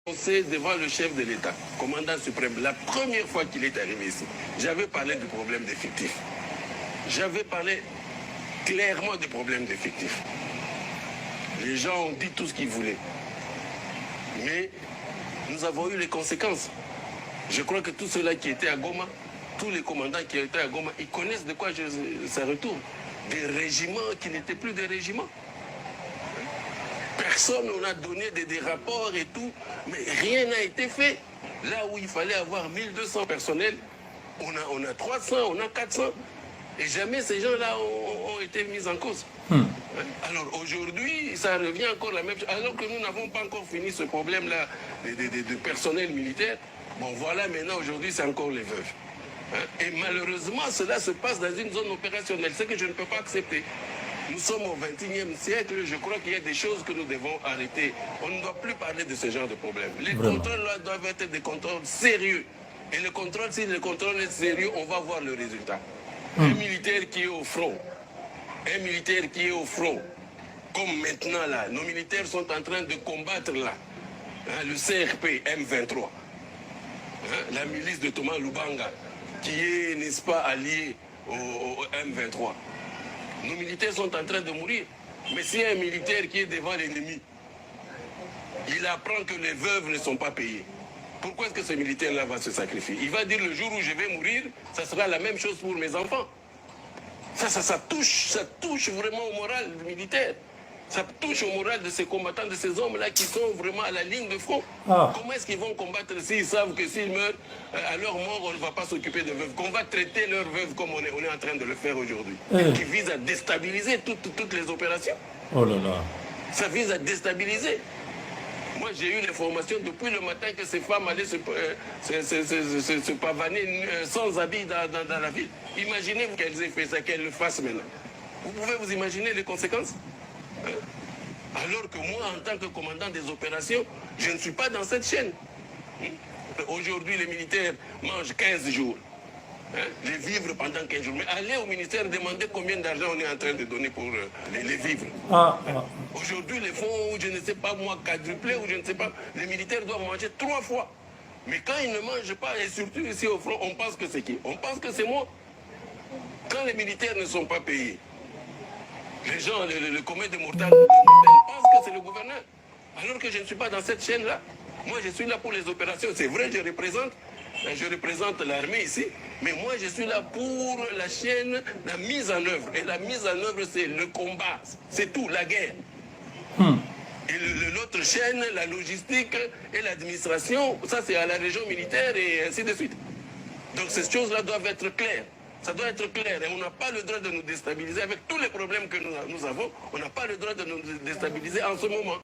annoncé devant le chef de l'État, commandant suprême, la première fois qu'il est arrivé ici, j'avais parlé du problème d'effectifs. J'avais parlé clairement du problème d'effectifs. Les gens ont dit tout ce qu'ils voulaient. Mais nous avons eu les conséquences. Je crois que tous ceux-là qui étaient à Goma, tous les commandants qui étaient à Goma, ils connaissent de quoi ça retourne. Des régiments qui n'étaient plus des régiments. Personne n'a donné des rapports et tout, mais rien n'a été fait. Là où il fallait avoir 1200 personnels, on a 300, on a 400. Et jamais ces gens-là ont été mis en cause. Alors aujourd'hui, ça revient encore la même chose. Alors que nous n'avons pas encore fini ce problème-là de personnel militaire, bon voilà, maintenant aujourd'hui c'est encore les veuves. Et malheureusement, cela se passe dans une zone opérationnelle, ce que je ne peux pas accepter. Nous sommes au XXIe siècle, je crois qu'il y a des choses que nous devons arrêter. On ne doit plus parler de ce genre de problème. Les contrôles là doivent être des contrôles sérieux. Et le contrôle, si le contrôle est sérieux, on va voir le résultat. Un militaire qui est au front, comme maintenant là, nos militaires sont en train de combattre là, le CRP M23, la milice de Thomas Lubanga, qui est, n'est-ce pas, allié au M23. Nos militaires sont en train de mourir. Mais s'il y a un militaire qui est devant l'ennemi, il apprend que les veuves ne sont pas payées. Pourquoi est-ce que ce militaire-là va se sacrifier? Il va dire le jour où je vais mourir, ça sera la même chose pour mes enfants. Ça touche vraiment au moral militaire. Ça touche au moral de ces combattants, de ces hommes-là qui sont vraiment à la ligne de front. Comment est-ce qu'ils vont combattre s'ils savent que s'ils meurent, à leur mort, on ne va pas s'occuper de veuves? Qu'on va traiter leurs veuves comme on est en train de le faire aujourd'hui. Qui vise à déstabiliser toutes les opérations. Oh là là. Ça vise à déstabiliser. Moi, j'ai eu l'information depuis le matin que ces femmes allaient se pavaner sans habit dans la ville. Imaginez-vous qu'elles aient fait ça, qu'elles le fassent maintenant. Vous pouvez vous imaginer les conséquences? Alors que moi, en tant que commandant des opérations, je ne suis pas dans cette chaîne. Aujourd'hui, les militaires mangent 15 jours. Les vivres pendant 15 jours. Mais allez au ministère demander combien d'argent on est en train de donner pour les vivres. Aujourd'hui, les fonds, je ne sais pas moi, quadruplés ou je ne sais pas, les militaires doivent manger 3 fois. Mais quand ils ne mangent pas, et surtout ici au front, on pense que c'est qui? On pense que c'est moi. Quand les militaires ne sont pas payés, les gens, le commun de mortels pensent que c'est le gouverneur. Alors que je ne suis pas dans cette chaîne-là. Moi, je suis là pour les opérations. C'est vrai, je représente l'armée ici. Mais moi, je suis là pour la chaîne, la mise en œuvre. Et la mise en œuvre, c'est le combat. C'est tout, la guerre. Et l'autre chaîne, la logistique et l'administration, ça, c'est à la région militaire et ainsi de suite. Donc, ces choses-là doivent être claires. Ça doit être clair et on n'a pas le droit de nous déstabiliser avec tous les problèmes que nous avons. On n'a pas le droit de nous déstabiliser en ce moment.